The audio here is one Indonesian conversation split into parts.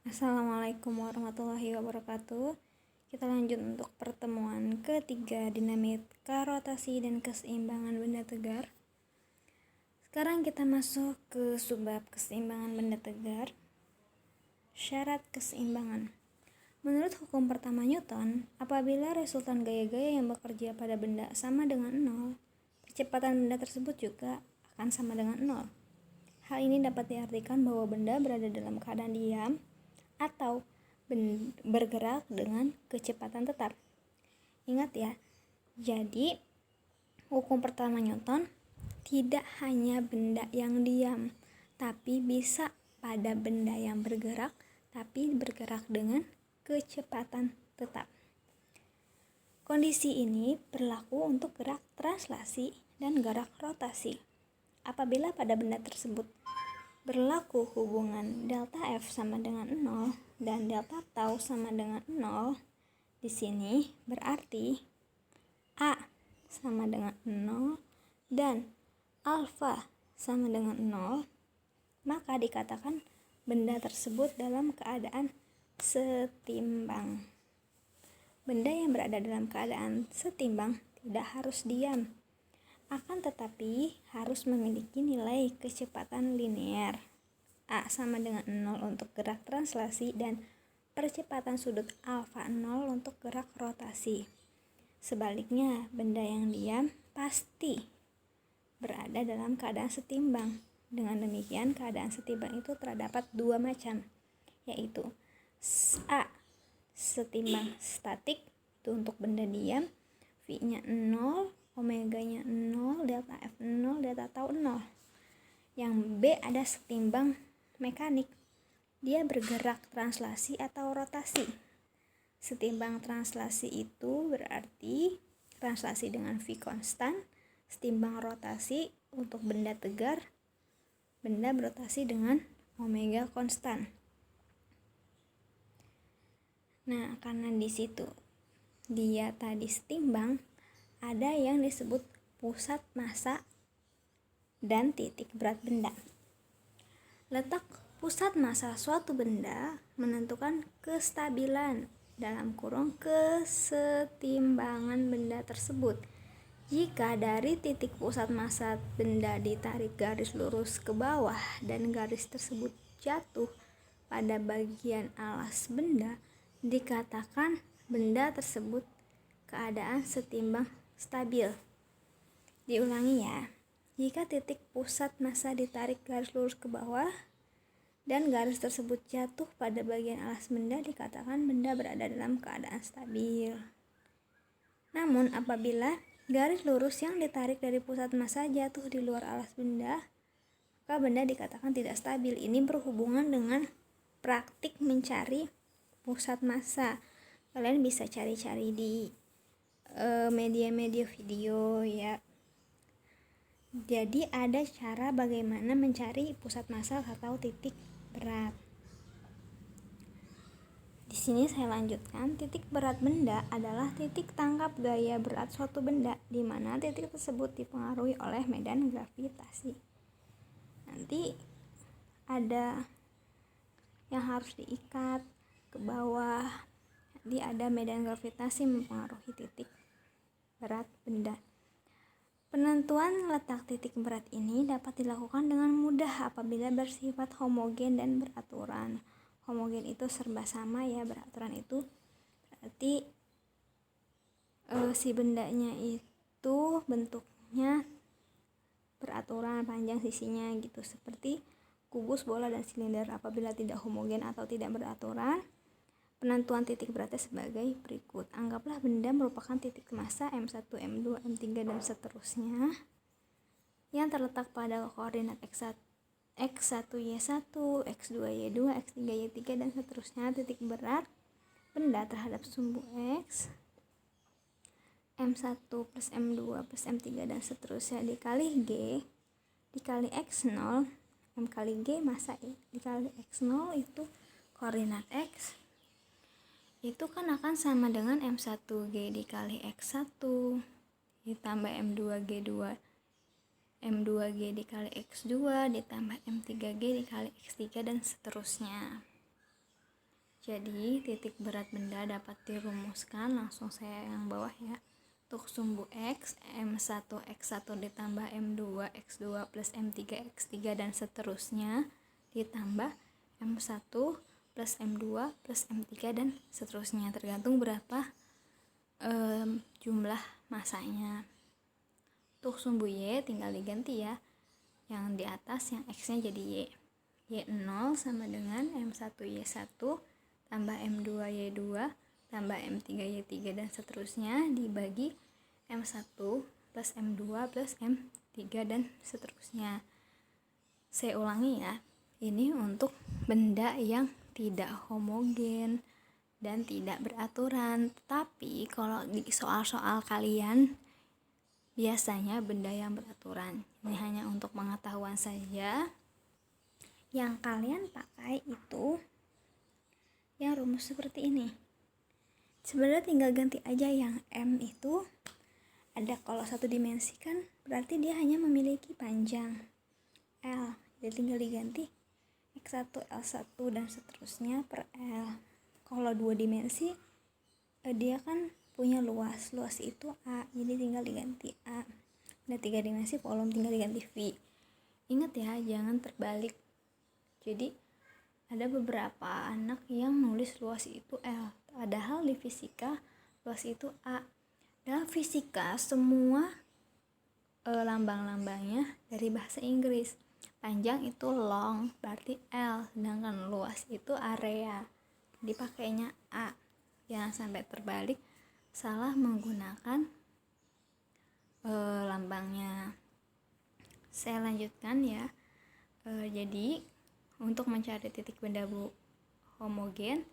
Assalamualaikum warahmatullahi wabarakatuh. Kita lanjut untuk pertemuan ketiga, dinamika rotasi dan keseimbangan benda tegar. Sekarang kita masuk ke subbab keseimbangan benda tegar. Syarat keseimbangan. Menurut hukum pertama Newton, apabila resultan gaya-gaya yang bekerja pada benda sama dengan 0, percepatan benda tersebut juga akan sama dengan 0. Hal ini dapat diartikan bahwa benda berada dalam keadaan diam atau bergerak dengan kecepatan tetap. Ingat ya, jadi hukum pertama Newton tidak hanya benda yang diam, tapi bisa pada benda yang bergerak, tapi bergerak dengan kecepatan tetap. Kondisi ini berlaku untuk gerak translasi dan gerak rotasi. Apabila pada benda tersebut berlaku hubungan delta F sama dengan 0 dan delta tau sama dengan 0, di sini berarti A sama dengan 0 dan alfa sama dengan 0, maka dikatakan benda tersebut dalam keadaan setimbang. Benda yang berada dalam keadaan setimbang tidak harus diam, akan tetapi harus memiliki nilai kecepatan linear. A sama dengan 0 untuk gerak translasi dan percepatan sudut alfa 0 untuk gerak rotasi. Sebaliknya, benda yang diam pasti berada dalam keadaan setimbang. Dengan demikian, keadaan setimbang itu terdapat dua macam, yaitu A. Setimbang statik, itu untuk benda diam, V-nya 0, omeganya 0, delta F 0, delta tau 0. Yang B ada setimbang mekanik, dia bergerak translasi atau rotasi. Setimbang translasi itu berarti translasi dengan V konstan, setimbang rotasi untuk benda tegar, benda berotasi dengan omega konstan. Nah, karena di situ dia tadi setimbang, ada yang disebut pusat massa dan titik berat benda. Letak pusat massa suatu benda menentukan kestabilan dalam kurung kesetimbangan benda tersebut. Jika dari titik pusat massa benda ditarik garis lurus ke bawah dan garis tersebut jatuh pada bagian alas benda, dikatakan benda tersebut keadaan setimbang stabil. Diulangi ya, jika titik pusat massa ditarik garis lurus ke bawah dan garis tersebut jatuh pada bagian alas benda, dikatakan benda berada dalam keadaan stabil. Namun apabila garis lurus yang ditarik dari pusat massa jatuh di luar alas benda, maka benda dikatakan tidak stabil. Ini berhubungan dengan praktik mencari pusat massa. Kalian bisa cari-cari di media-media video ya. Jadi ada cara bagaimana mencari pusat massa atau titik berat. Di sini saya lanjutkan, titik berat benda adalah titik tangkap gaya berat suatu benda, di mana titik tersebut dipengaruhi oleh medan gravitasi. Nanti ada yang harus diikat ke bawah. Jadi ada medan gravitasi mempengaruhi titik berat benda. Penentuan letak titik berat ini dapat dilakukan dengan mudah apabila bersifat homogen dan beraturan. Homogen itu serba sama ya, beraturan itu berarti si bendanya itu bentuknya beraturan, panjang sisinya gitu, seperti kubus, bola, dan silinder. Apabila tidak homogen atau tidak beraturan, penentuan titik beratnya sebagai berikut. Anggaplah benda merupakan titik massa M1, M2, M3, dan seterusnya yang terletak pada koordinat X1, Y1, X2, Y2, X3, Y3, dan seterusnya. Titik berat benda terhadap sumbu X, M1 plus M2 plus M3 dan seterusnya dikali G dikali X0, M kali G massa dikali X0 itu koordinat X, itu kan akan sama dengan M1G dikali X1 ditambah M2G2 dikali X2 ditambah M3G dikali X3 dan seterusnya. Jadi titik berat benda dapat dirumuskan, langsung saya yang bawah ya. Untuk sumbu X, M1 X1 ditambah M2 X2 plus M3 X3 dan seterusnya, ditambah M1 plus M2 plus M3 dan seterusnya, tergantung berapa jumlah masanya. Untuk sumbu Y tinggal diganti ya, yang di atas yang X nya jadi Y. Y0 sama dengan M1Y1 tambah M2Y2 tambah M3Y3 dan seterusnya, dibagi M1 plus M2 plus M3 dan seterusnya. Saya ulangi ya, ini untuk benda yang tidak homogen dan tidak beraturan. Tapi kalau di soal-soal kalian biasanya benda yang beraturan. Ini hanya untuk pengetahuan saja. Yang kalian pakai itu yang rumus seperti ini. Sebenarnya tinggal ganti aja yang M itu ada, kalau satu dimensi kan berarti dia hanya memiliki panjang L, jadi tinggal diganti X1 L1 dan seterusnya per L. Kalau dua dimensi dia kan punya luas itu A, jadi tinggal diganti A. Ada tiga dimensi volume tinggal diganti V. Ingat ya, jangan terbalik. Jadi ada beberapa anak yang nulis luas itu L, padahal di fisika luas itu A. Dalam fisika semua lambang-lambangnya dari bahasa Inggris. Panjang itu long, berarti L, sedangkan luas itu area, dipakainya A. Jangan sampai terbalik, salah menggunakan lambangnya. Saya lanjutkan ya. Jadi untuk mencari titik benda homogen,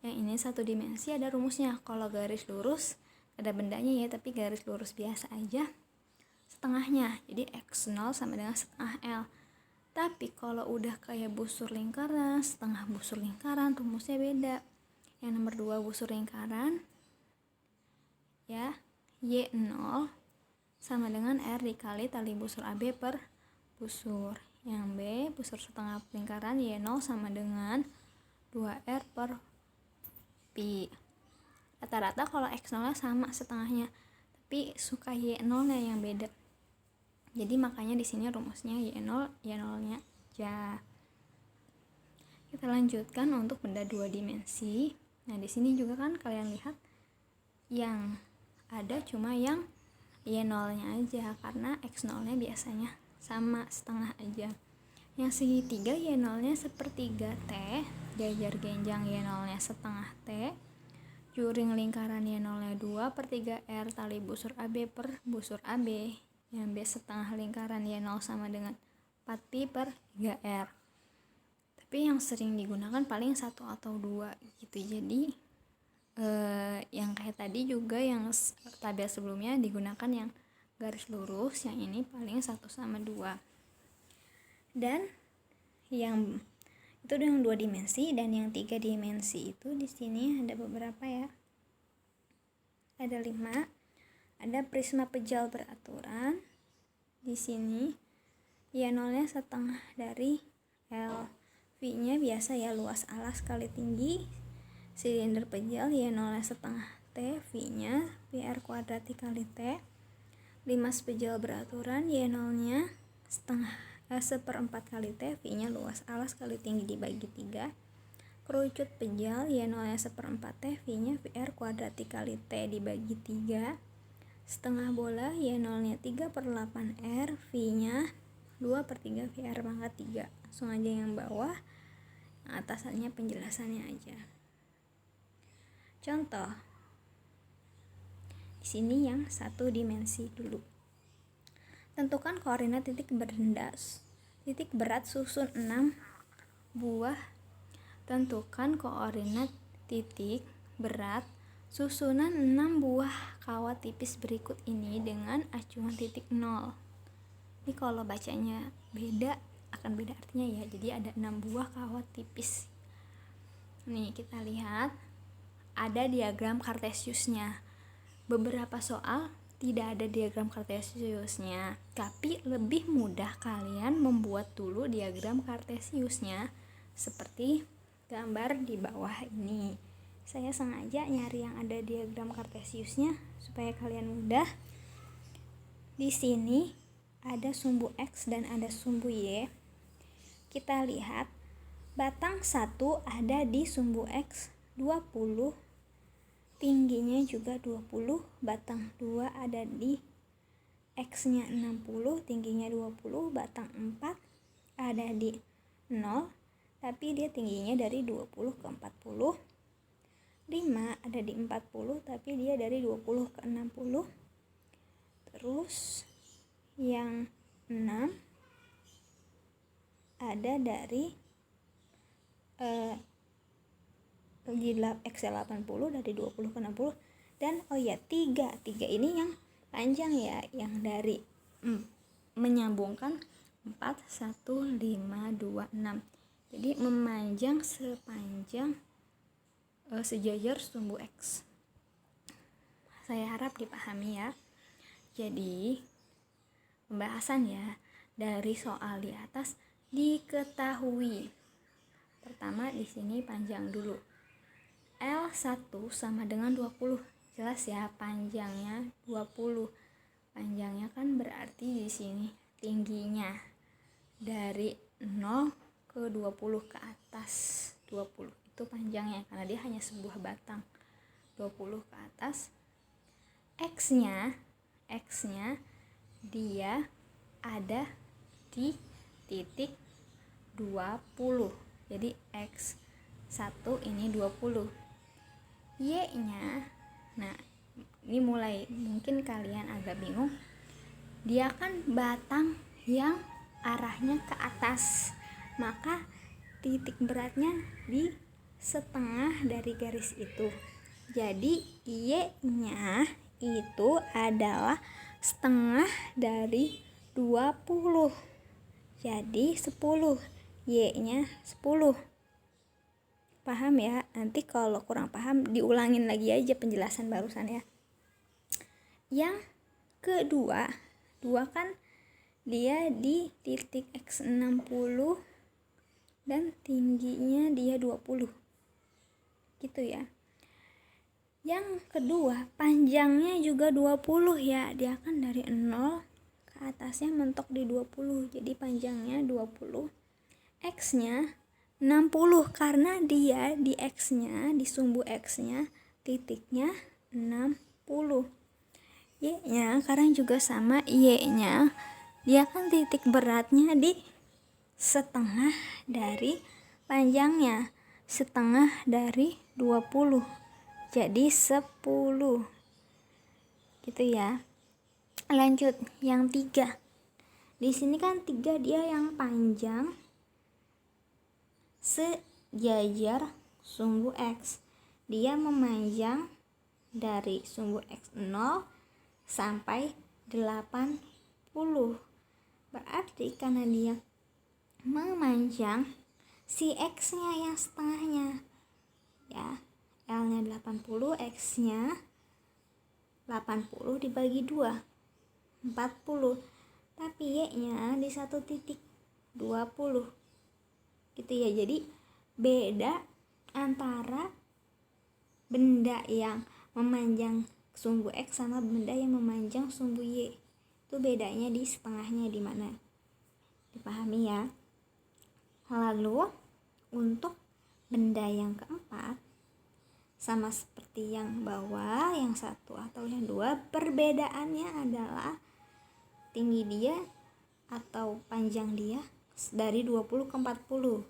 yang ini satu dimensi, ada rumusnya. Kalau garis lurus ada bendanya ya, tapi garis lurus biasa aja setengahnya, jadi X0 sama dengan setengah L. Tapi kalau udah kayak busur lingkaran, setengah busur lingkaran, rumusnya beda. Yang nomor 2 busur lingkaran ya, Y0 sama dengan R dikali tali busur AB per busur. Yang B busur setengah lingkaran, Y0 sama dengan 2R per pi. Rata-rata kalau X0 sama setengahnya, tapi suka Y0 nya yang beda. Jadi makanya di sini rumusnya Y0 nya aja. Kita lanjutkan untuk benda dua dimensi. Nah, di sini juga kan kalian lihat yang ada cuma yang Y0 nya aja, karena X0 nya biasanya sama setengah aja. Yang segitiga Y0 nya sepertiga T, jajar genjang Y0 nya setengah T, juring lingkaran Y0 nya 2/3R, tali busur AB per busur AB. Yang B setengah lingkaran Y0 sama dengan 4pi per 3R. Tapi yang sering digunakan paling 1 atau 2 gitu. Jadi yang kayak tadi juga yang tabel sebelumnya digunakan yang garis lurus, yang ini paling 1 sama 2. Dan yang itu yang 2 dimensi, dan yang 3 dimensi itu di sini ada beberapa ya. Ada 5. Ada prisma pejal beraturan. Di sini Y0 nya setengah dari L. V-nya biasa ya, luas alas kali tinggi silinder pejal. Y0 nya setengah T, V-nya PR kuadrat dikali T. Limas pejal beraturan, Y0 nya seperempat kali T, V-nya luas alas kali tinggi dibagi 3. Kerucut pejal, Y0 nya seperempat T, V-nya VR kuadrat dikali T dibagi 3. Setengah bola, Y0 nya 3/8R, V-nya 2/3 VR pangkat 3. Langsung aja yang bawah, yang atasannya penjelasannya aja. Contoh di sini yang satu dimensi dulu. Tentukan koordinat titik berat susun 6 buah. Tentukan koordinat titik berat susunan 6 buah kawat tipis berikut ini dengan acuan titik 0. Ini kalau bacanya beda akan beda artinya ya. Jadi ada 6 buah kawat tipis. Nih kita lihat ada diagram kartesiusnya. Beberapa soal tidak ada diagram kartesiusnya, tapi lebih mudah kalian membuat dulu diagram kartesiusnya seperti gambar di bawah ini. Saya sengaja nyari yang ada diagram kartesiusnya supaya kalian mudah. Di sini ada sumbu X dan ada sumbu Y. Kita lihat batang 1 ada di sumbu X 20, tingginya juga 20. Batang 2 ada di X-nya 60, tingginya 20. Batang 4 ada di 0, tapi dia tingginya dari 20 ke 40. 5 ada di 40, tapi dia dari 20 ke 60. Terus yang 6 ada dari X 80 dari 20 ke 60. Dan 3 ini yang panjang ya, yang dari menyambungkan 4, 1, 5, 2, 6. Jadi memanjang sepanjang sejajar sumbu X. Saya harap dipahami ya. Jadi pembahasan ya dari soal di atas diketahui. Pertama di sini panjang dulu. L1 sama dengan 20. Jelas ya, panjangnya 20. Panjangnya kan berarti di sini tingginya dari 0 ke 20 ke atas. 20 itu panjangnya karena dia hanya sebuah batang. 20 ke atas. X-nya dia ada di titik 20. Jadi X1 ini 20. Y-nya, nah ini mulai mungkin kalian agak bingung. Dia kan batang yang arahnya ke atas, maka titik beratnya di setengah dari garis itu. Jadi Y-nya itu adalah setengah dari 20. Jadi 10. Y-nya 10. Paham ya? Nanti kalau kurang paham diulangin lagi aja penjelasan barusan ya. Yang kedua, 2 kan dia di titik X60 dan tingginya dia 20. Gitu ya. Yang kedua, panjangnya juga 20 ya. Dia kan dari 0 ke atasnya mentok di 20. Jadi panjangnya 20. X-nya 60 karena dia di X-nya, di sumbu X-nya titiknya 60. Y-nya sekarang juga sama. Y-nya dia kan titik beratnya di setengah dari panjangnya, setengah dari 20. Jadi 10. Gitu ya. Lanjut yang 3. Di sini kan 3 dia yang panjang sejajar sumbu X. Dia memanjang dari sumbu X0 sampai 80. Berarti karena dia memanjang, si X-nya yang setengahnya ya, L-nya 80, X-nya 80 dibagi 2, 40. Tapi Y-nya di satu titik 20. Gitu ya. Jadi beda antara benda yang memanjang sumbu X sama benda yang memanjang sumbu Y. Itu bedanya di setengahnya di mana. Dipahami ya. Lalu untuk benda yang keempat, sama seperti yang bawah, yang 1 atau yang 2, perbedaannya adalah tinggi dia atau panjang dia dari 20 ke 40.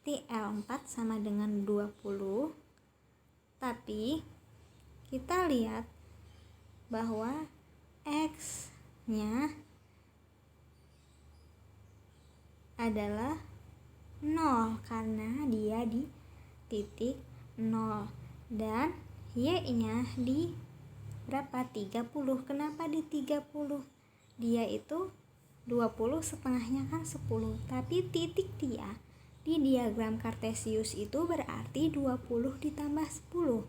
Berarti L4 sama dengan 20. Tapi kita lihat bahwa X-nya adalah 0 karena dia di titik 0 dan Y-nya di berapa? 30. Kenapa di 30? Dia itu 20 setengahnya kan 10, tapi titik dia di diagram kartesius itu berarti 20 ditambah 10.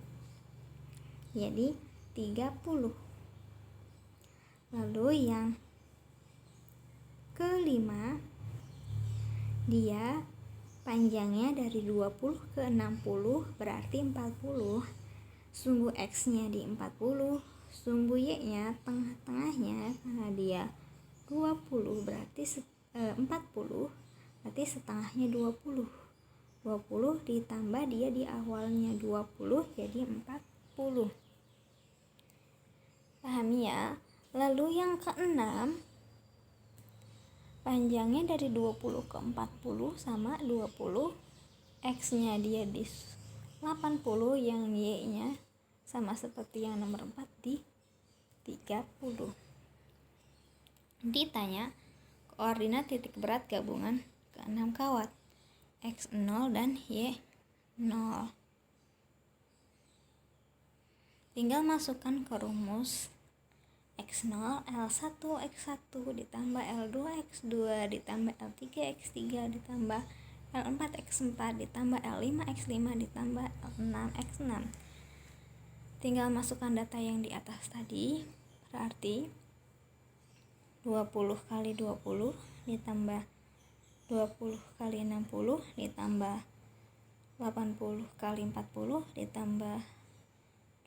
Jadi 30. Lalu yang kelima, dia Panjangnya dari 20 ke 60 berarti 40. Sumbu X-nya di 40, sumbu Y-nya tengah-tengahnya karena dia 20 berarti 40 berarti setengahnya 20. 20 ditambah dia di awalnya 20 jadi 40. Pahami ya? Lalu yang keenam, panjangnya dari 20 ke 40 sama 20. X-nya dia di 80, yang Y-nya sama seperti yang nomor 4 di 30. Ditanya koordinat titik berat gabungan ke-6 kawat X0 dan Y0. Tinggal masukkan ke rumus X0 L1 X1 ditambah L2 X2 ditambah L3 X3 ditambah L4 X4 ditambah L5 X5 ditambah L6 X6. Tinggal masukkan data yang di atas tadi, berarti 20 kali 20 ditambah 20 kali 60 ditambah 80 kali 40 ditambah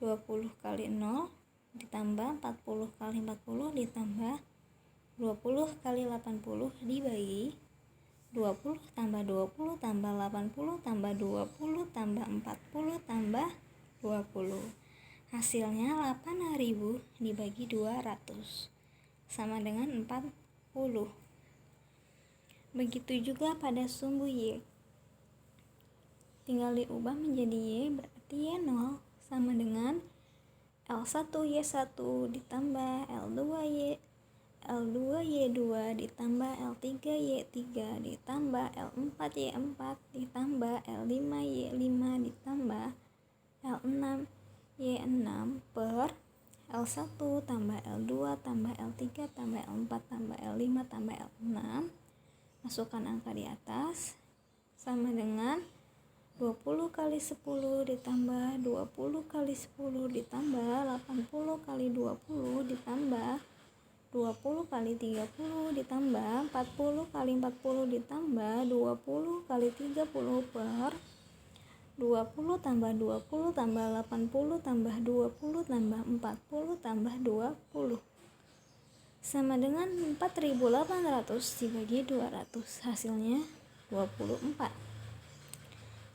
20 kali 0 ditambah 40 kali 40 ditambah 20 kali 80 dibagi 20 tambah 20 tambah 80 tambah 20 tambah 40 tambah 20. Hasilnya 8.000 dibagi 200 sama dengan 40. Begitu juga pada sumbu Y. Tinggal diubah menjadi Y, berarti Y0 sama dengan L1Y1 ditambah L2Y2 ditambah L3Y3 ditambah L4Y4 ditambah L5Y5 ditambah L6Y6 per L1 tambah L2 tambah L3 tambah L4 tambah L5 tambah L6. Masukkan angka di atas sama dengan 20 kali 10 ditambah 20 kali 10 ditambah 80 kali 20 ditambah 20 kali 30 ditambah 40 kali 40 ditambah 20 kali 30 per 20 tambah 20 tambah 80 tambah 20 tambah 40 tambah 20 sama dengan 4.800 dibagi 200, hasilnya 24.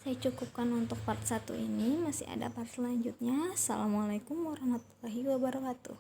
Saya cukupkan untuk part 1 ini, masih ada part selanjutnya. Assalamualaikum warahmatullahi wabarakatuh.